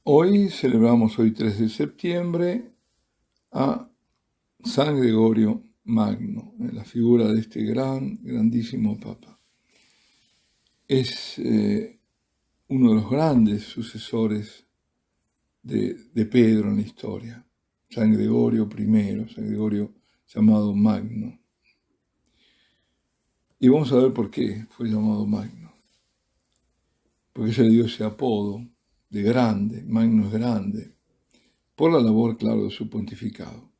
Hoy 3 de septiembre, a San Gregorio Magno, en la figura de este grandísimo Papa. Es uno de los grandes sucesores de Pedro en la historia, San Gregorio I, San Gregorio llamado Magno. Y vamos a ver por qué fue llamado Magno. Porque se le dio ese apodo de grande, Magno es grande, por la labor, claro, de su pontificado.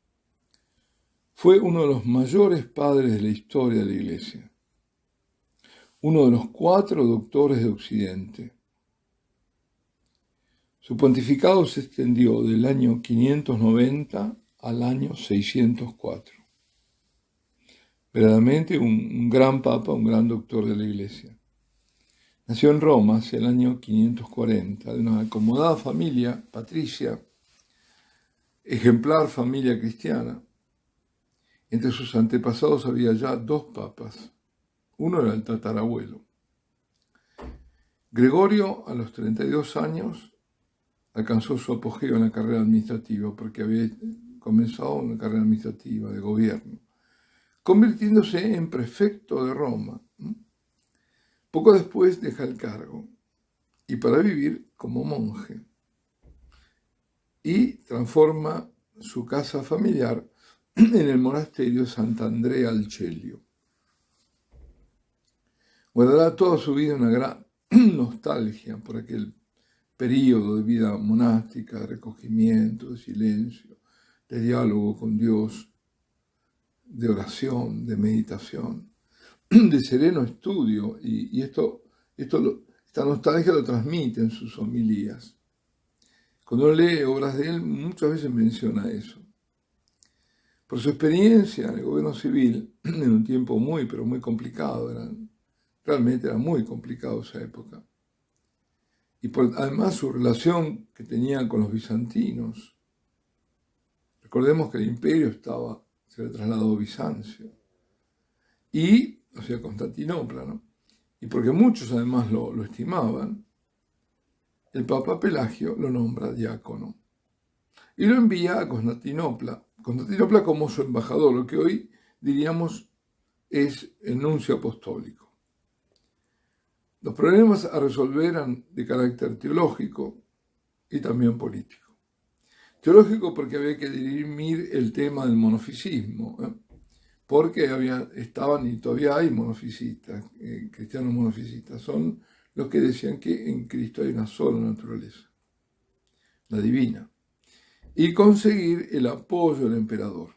Fue uno de los mayores padres de la historia de la Iglesia, uno de los 4 doctores de Occidente. Su pontificado se extendió del año 590 al año 604. Verdaderamente un gran papa, un gran doctor de la Iglesia. Nació en Roma hacia el año 540, de una acomodada familia patricia, ejemplar familia cristiana. Entre sus antepasados había ya 2 papas. Uno era el tatarabuelo. Gregorio, a los 32 años, alcanzó su apogeo en la carrera administrativa, porque había comenzado una carrera administrativa de gobierno, convirtiéndose en prefecto de Roma. Poco después deja el cargo, y para vivir como monje, y transforma su casa familiar en el monasterio Sant'Andrea al Celio. Guardará toda su vida una gran nostalgia por aquel período de vida monástica, de recogimiento, de silencio, de diálogo con Dios, de oración, de meditación, de sereno estudio, y esta nostalgia lo transmite en sus homilías. Cuando uno lee obras de él, muchas veces menciona eso. Por su experiencia en el gobierno civil, en un tiempo muy complicado, realmente era muy complicado esa época, y además su relación que tenía con los bizantinos. Recordemos que el imperio se había trasladado a Bizancio, Constantinopla, ¿no? Y porque muchos además lo estimaban, el Papa Pelagio lo nombra diácono y lo envía a Constantinopla como su embajador, lo que hoy diríamos es el nuncio apostólico. Los problemas a resolver eran de carácter teológico y también político. Teológico porque había que dirimir el tema del monofisismo, porque estaban y todavía hay monofisistas, cristianos monofisistas. Son los que decían que en Cristo hay una sola naturaleza, la divina. Y conseguir el apoyo del emperador.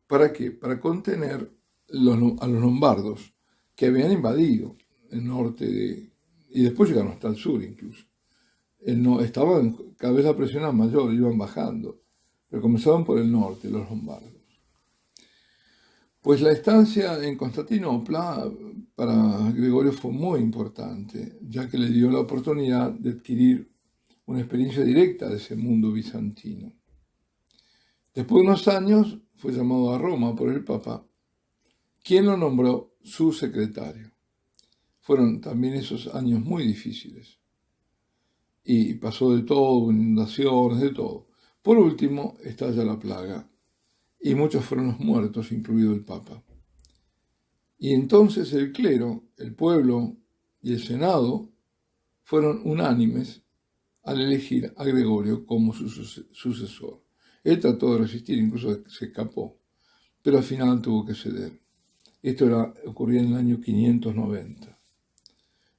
¿Para qué? Para contener a los lombardos que habían invadido el norte y después llegaron hasta el sur incluso. Cada vez la presión era mayor, iban bajando, pero comenzaban por el norte, los lombardos. Pues la estancia en Constantinopla para Gregorio fue muy importante, ya que le dio la oportunidad de adquirir una experiencia directa de ese mundo bizantino. Después de unos años fue llamado a Roma por el Papa, quien lo nombró su secretario. Fueron también esos años muy difíciles. Y pasó de todo, inundaciones, de todo. Por último, estalla la plaga, y muchos fueron los muertos, incluido el Papa. Y entonces el clero, el pueblo y el Senado fueron unánimes al elegir a Gregorio como su sucesor. Él trató de resistir, incluso se escapó, pero al final tuvo que ceder. Esto ocurría en el año 590.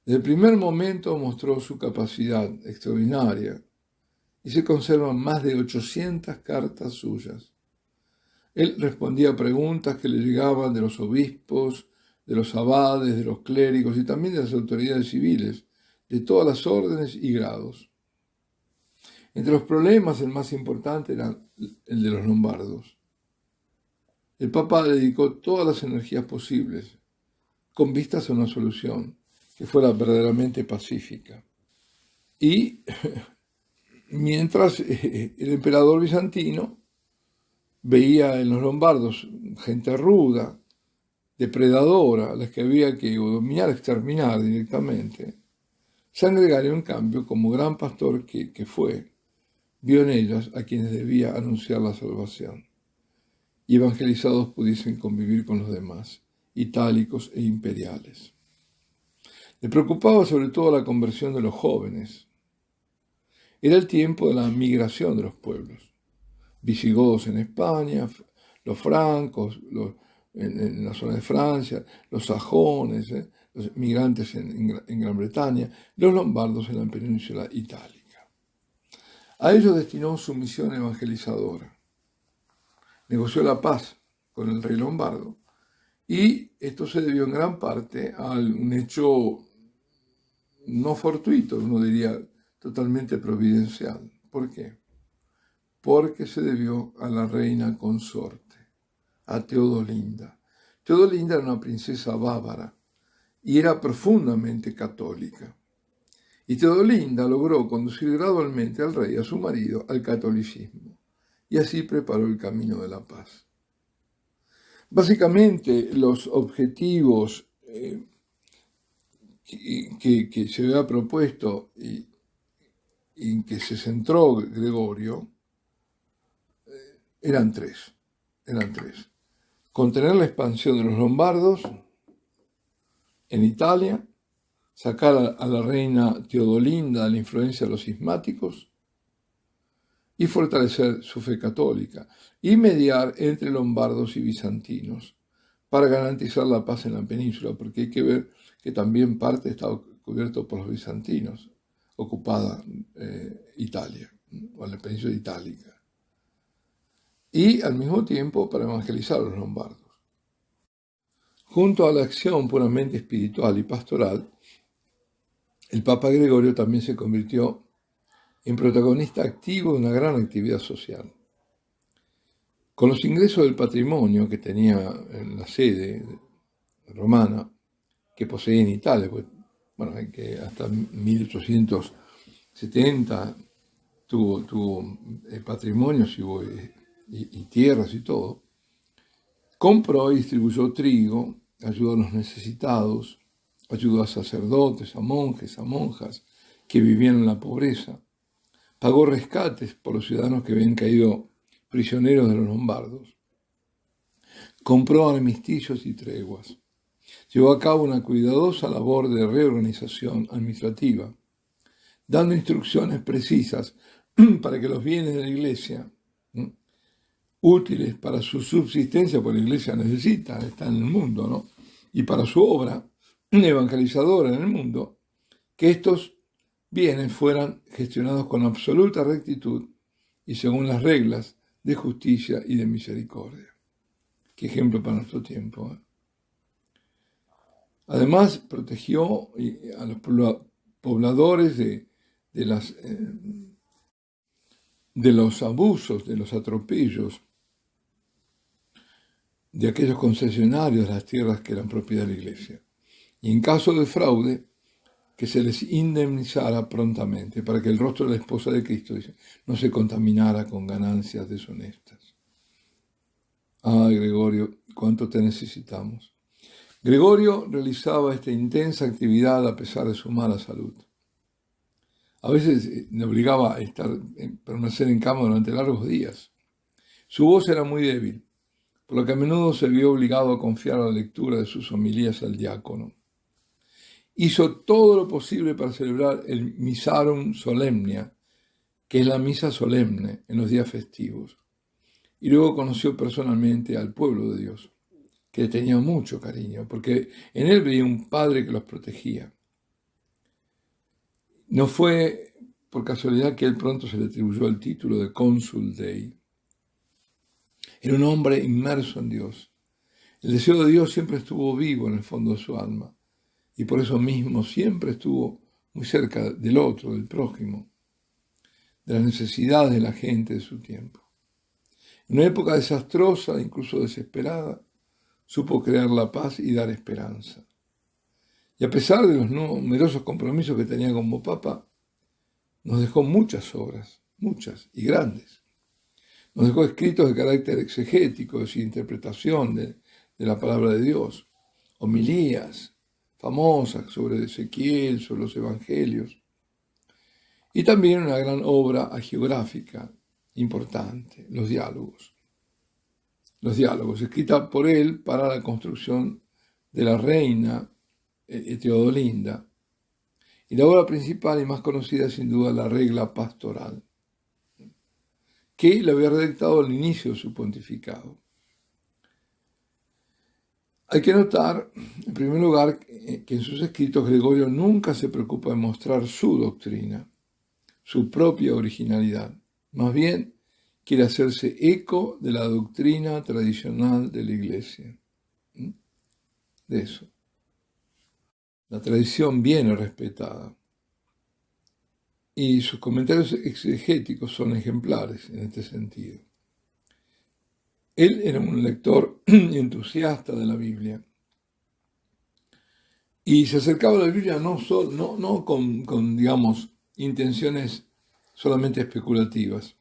Desde el primer momento mostró su capacidad extraordinaria y se conservan más de 800 cartas suyas. Él respondía a preguntas que le llegaban de los obispos, de los abades, de los clérigos y también de las autoridades civiles, de todas las órdenes y grados. Entre los problemas, el más importante era el de los lombardos. El Papa dedicó todas las energías posibles, con vistas a una solución que fuera verdaderamente pacífica. Y mientras el emperador bizantino veía en los lombardos gente ruda, depredadora, a las que había que dominar, exterminar directamente, San Gregorio, en cambio, como gran pastor que fue, vio en ellas a quienes debía anunciar la salvación, y evangelizados pudiesen convivir con los demás, itálicos e imperiales. Le preocupaba sobre todo la conversión de los jóvenes. Era el tiempo de la migración de los pueblos. Visigodos en España, los francos, en la zona de Francia, los sajones, los migrantes en Gran Bretaña, los lombardos en la península itálica. A ellos destinó su misión evangelizadora. Negoció la paz con el rey lombardo, y esto se debió en gran parte a un hecho no fortuito, uno diría totalmente providencial. ¿Por qué? Porque se debió a la reina consorte, a Teodolinda. Teodolinda era una princesa bávara y era profundamente católica. Y Teodolinda logró conducir gradualmente al rey, a su marido, al catolicismo, y así preparó el camino de la paz. Básicamente, los objetivos que se había propuesto y en que se centró Gregorio eran tres. Contener la expansión de los lombardos en Italia, sacar a la reina Teodolinda de la influencia de los cismáticos y fortalecer su fe católica, y mediar entre lombardos y bizantinos para garantizar la paz en la península, porque hay que ver que también parte estaba cubierto por los bizantinos, ocupada Italia, o la península itálica, y al mismo tiempo para evangelizar a los lombardos. Junto a la acción puramente espiritual y pastoral, el Papa Gregorio también se convirtió en protagonista activo de una gran actividad social. Con los ingresos del patrimonio que tenía en la sede romana, que poseía en Italia, pues, que hasta 1870 tuvo patrimonios y tierras y todo, compró y distribuyó trigo, ayudó a los necesitados, ayudó a sacerdotes, a monjes, a monjas que vivían en la pobreza, pagó rescates por los ciudadanos que habían caído prisioneros de los lombardos, compró armisticios y treguas, llevó a cabo una cuidadosa labor de reorganización administrativa, dando instrucciones precisas para que los bienes de la iglesia, útiles para su subsistencia, porque la iglesia necesita, está en el mundo, ¿no? Y para su obra evangelizadora en el mundo, que estos bienes fueran gestionados con absoluta rectitud y según las reglas de justicia y de misericordia. Qué ejemplo para nuestro tiempo, ¿eh? Además, protegió a los pobladores de los abusos, de los atropellos de aquellos concesionarios de las tierras que eran propiedad de la iglesia. Y en caso de fraude, que se les indemnizara prontamente para que el rostro de la esposa de Cristo no se contaminara con ganancias deshonestas. Ah, Gregorio, cuánto te necesitamos. Gregorio realizaba esta intensa actividad a pesar de su mala salud. A veces le obligaba a permanecer en cama durante largos días. Su voz era muy débil, por lo que a menudo se vio obligado a confiar la lectura de sus homilías al diácono. Hizo todo lo posible para celebrar el Missarum Solemnia, que es la misa solemne en los días festivos, y luego conoció personalmente al pueblo de Dios, que le tenía mucho cariño, porque en él veía un padre que los protegía. No fue por casualidad que él pronto se le atribuyó el título de Consul Dei. Era un hombre inmerso en Dios. El deseo de Dios siempre estuvo vivo en el fondo de su alma, y por eso mismo siempre estuvo muy cerca del otro, del prójimo, de las necesidades de la gente de su tiempo. En una época desastrosa, incluso desesperada, supo crear la paz y dar esperanza. Y a pesar de los numerosos compromisos que tenía como Papa, nos dejó muchas obras, muchas y grandes. Nos dejó escritos de carácter exegético, es decir, interpretación de la palabra de Dios, homilías famosas sobre Ezequiel, sobre los evangelios. Y también una gran obra hagiográfica importante, los diálogos. Los diálogos, escrita por él para la construcción de la reina Teodolinda. Y la obra principal y más conocida es sin duda la regla pastoral, que le había redactado al inicio de su pontificado. Hay que notar, en primer lugar, que en sus escritos Gregorio nunca se preocupa de mostrar su doctrina, su propia originalidad. Más bien, quiere hacerse eco de la doctrina tradicional de la Iglesia. De eso. La tradición viene respetada. Y sus comentarios exegéticos son ejemplares en este sentido. Él era un lector entusiasta de la Biblia. Y se acercaba a la Biblia no con, digamos, intenciones solamente especulativas.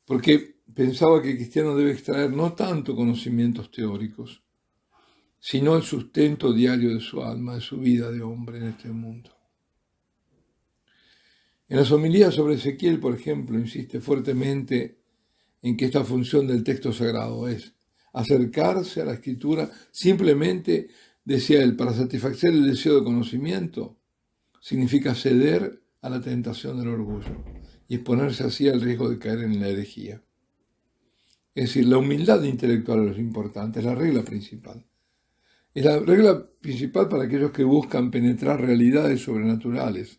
Porque pensaba que el cristiano debe extraer no tanto conocimientos teóricos, sino el sustento diario de su alma, de su vida de hombre en este mundo. En las homilías sobre Ezequiel, por ejemplo, insiste fuertemente en que esta función del texto sagrado es acercarse a la Escritura simplemente, decía él, para satisfacer el deseo de conocimiento, significa ceder a la tentación del orgullo y exponerse así al riesgo de caer en la herejía. Es decir, la humildad intelectual es lo importante, es la regla principal. Es la regla principal para aquellos que buscan penetrar realidades sobrenaturales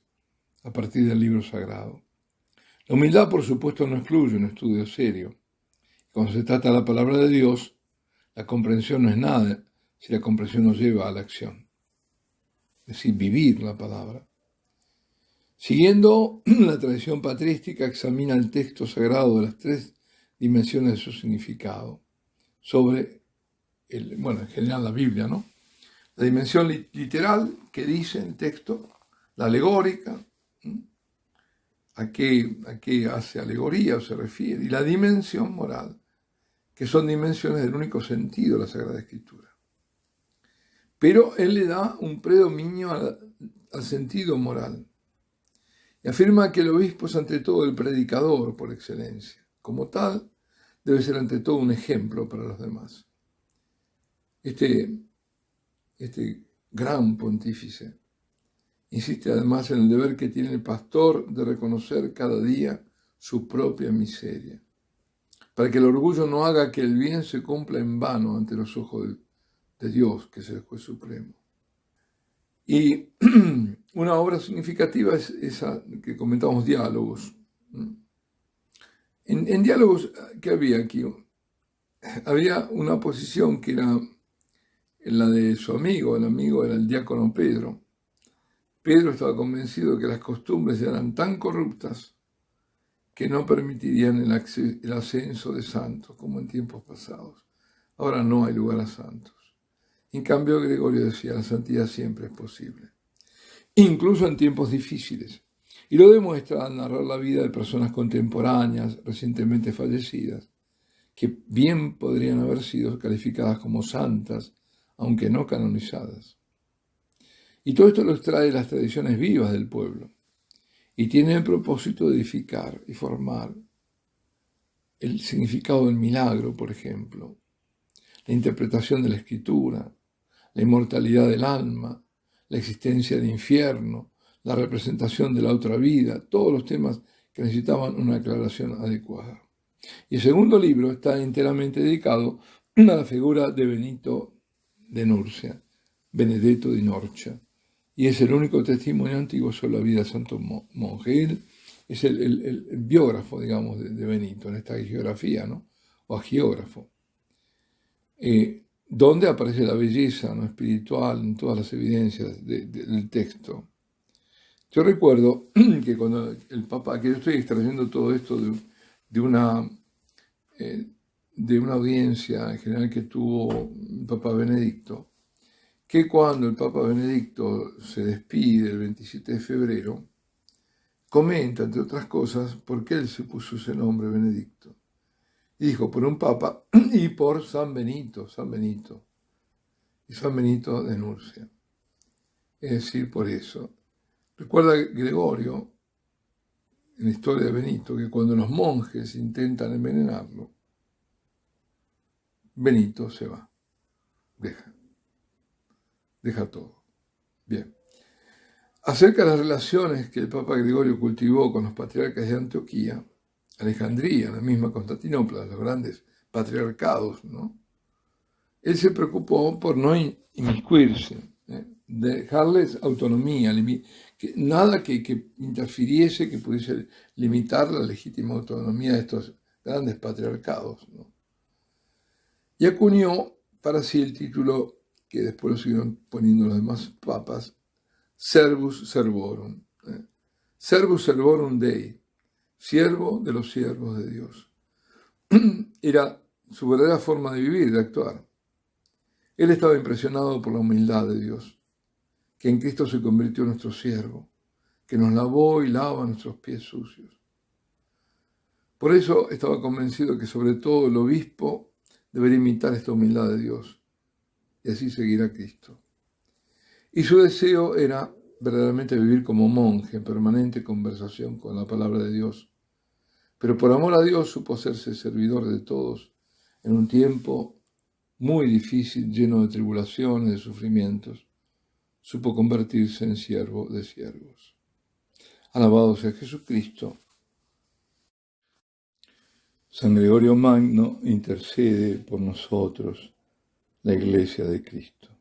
a partir del libro sagrado. La humildad, por supuesto, no excluye un estudio serio. Cuando se trata de la palabra de Dios, la comprensión no es nada si la comprensión nos lleva a la acción. Es decir, vivir la palabra. Siguiendo la tradición patrística, examina el texto sagrado de las tres dimensiones de su significado, en general la Biblia, ¿no? La dimensión literal que dice el texto, la alegórica, a qué hace alegoría o se refiere, y la dimensión moral, que son dimensiones del único sentido de la Sagrada Escritura. Pero él le da un predominio al sentido moral y afirma que el obispo es ante todo el predicador por excelencia. Como tal, debe ser ante todo un ejemplo para los demás. Este gran pontífice insiste además en el deber que tiene el pastor de reconocer cada día su propia miseria, para que el orgullo no haga que el bien se cumpla en vano ante los ojos de Dios, que es el juez supremo. Y una obra significativa es esa que comentamos, Diálogos. En Diálogos, ¿qué había aquí? Había una posición que era la de su amigo, el amigo era el diácono Pedro. Pedro estaba convencido de que las costumbres eran tan corruptas que no permitirían el ascenso de santos como en tiempos pasados. Ahora no hay lugar a santos. En cambio, Gregorio decía, la santidad siempre es posible, incluso en tiempos difíciles. Y lo demuestra al narrar la vida de personas contemporáneas, recientemente fallecidas, que bien podrían haber sido calificadas como santas, aunque no canonizadas. Y todo esto lo extrae de las tradiciones vivas del pueblo y tiene el propósito de edificar y formar el significado del milagro, por ejemplo, la interpretación de la Escritura, la inmortalidad del alma, la existencia del infierno, la representación de la otra vida, todos los temas que necesitaban una aclaración adecuada. Y el segundo libro está enteramente dedicado a la figura de Benito de Nurcia, Benedetto di Norcia, y es el único testimonio antiguo sobre la vida de santo monje. Él es el biógrafo, digamos, de Benito, en esta geografía, ¿no? O agiógrafo, donde aparece la belleza, ¿no?, espiritual en todas las evidencias del texto. Yo recuerdo que cuando el Papa, que yo estoy extrayendo todo esto de una audiencia en general que tuvo el Papa Benedicto, que cuando el Papa Benedicto se despide el 27 de febrero, comenta, entre otras cosas, por qué él se puso ese nombre Benedicto. Y dijo, por un Papa y por San Benito y San Benito de Nurcia. Es decir, por eso. Recuerda Gregorio en la historia de Benito que cuando los monjes intentan envenenarlo, Benito se va, deja todo. Bien. Acerca de las relaciones que el Papa Gregorio cultivó con los patriarcas de Antioquía, Alejandría, la misma Constantinopla, los grandes patriarcados, ¿no? Él se preocupó por no inmiscuirse, dejarles autonomía, nada que interfiriese, que pudiese limitar la legítima autonomía de estos grandes patriarcados, ¿no? Y acuñó para sí el título que después lo siguieron poniendo los demás papas, Servus Servorum, Servus Servorum Dei, siervo de los siervos de Dios. Era su verdadera forma de vivir, de actuar. Él estaba impresionado por la humildad de Dios, que en Cristo se convirtió en nuestro siervo, que nos lavó y lava nuestros pies sucios. Por eso estaba convencido que sobre todo el obispo debería imitar esta humildad de Dios y así seguir a Cristo. Y su deseo era verdaderamente vivir como monje en permanente conversación con la palabra de Dios. Pero por amor a Dios supo hacerse servidor de todos en un tiempo muy difícil, lleno de tribulaciones, de sufrimientos. Supo convertirse en siervo de siervos. Alabado sea Jesucristo. San Gregorio Magno intercede por nosotros, la Iglesia de Cristo.